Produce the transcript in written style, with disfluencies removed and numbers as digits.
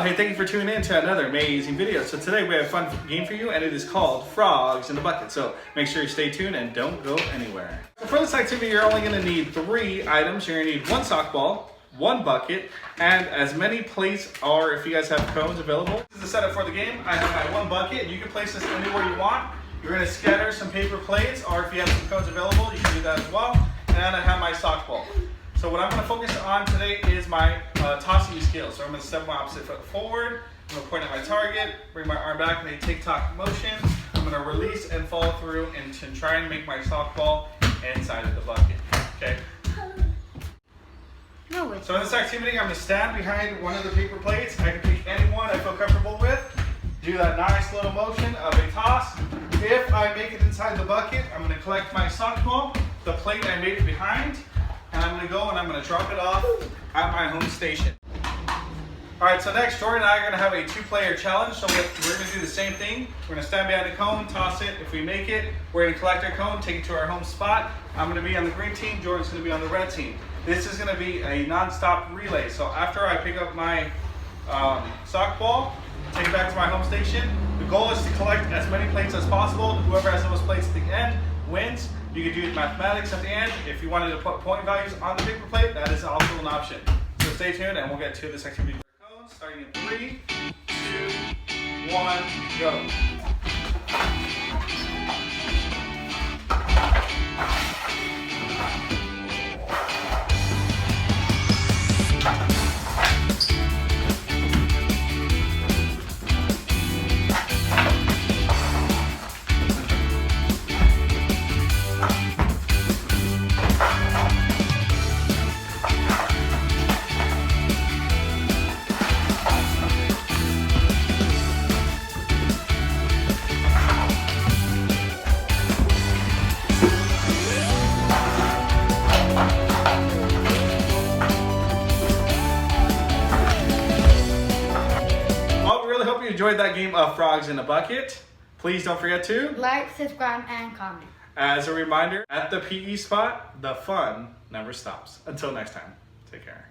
hey, thank you for tuning in to another amazing video. So today we have a fun game for you, and it is called Frogs in the Bucket. So make sure you stay tuned and don't go anywhere. So for this activity, you're only gonna need 3 items. You're gonna need 1 sock ball, 1 bucket, and as many plates, or if you guys have cones available. This is the setup for the game. I have my 1 bucket. You can place this anywhere you want. You're gonna scatter some paper plates, or if you have some cones available, you can do that as well. And I have my sock ball. So what I'm going to focus on today is my tossing skills. So I'm going to step my opposite foot forward. I'm going to point at my target, bring my arm back in a tick-tock motion. I'm going to release and follow through and to try and make my sock ball inside of the bucket. Okay. So in this activity, I'm going to stand behind one of the paper plates. I can pick any one I feel comfortable with. Do that nice little motion of a toss. If I make it inside the bucket, I'm going to collect my sock ball, the plate I made it behind, and I'm going to go and I'm going to drop it off at my home station. Alright, so next Jordan and I are going to have a 2-player challenge. So we're going to do the same thing. We're going to stand behind the cone, toss it. If we make it, we're going to collect our cone, take it to our home spot. I'm going to be on the green team, Jordan's going to be on the red team. This is going to be a non-stop relay. So after I pick up my sock ball, take it back to my home station, the goal is to collect as many plates as possible. Whoever has the most plates at the end wins. You can do mathematics at the end. If you wanted to put point values on the paper plate, that is also an option. So stay tuned and we'll get to this activity. Starting in 3, 2, 1, go. Hope you enjoyed that game of Frogs in a Bucket. Please don't forget to like, subscribe, and comment. As a reminder, at the PE spot, the fun never stops. Until next time, take care.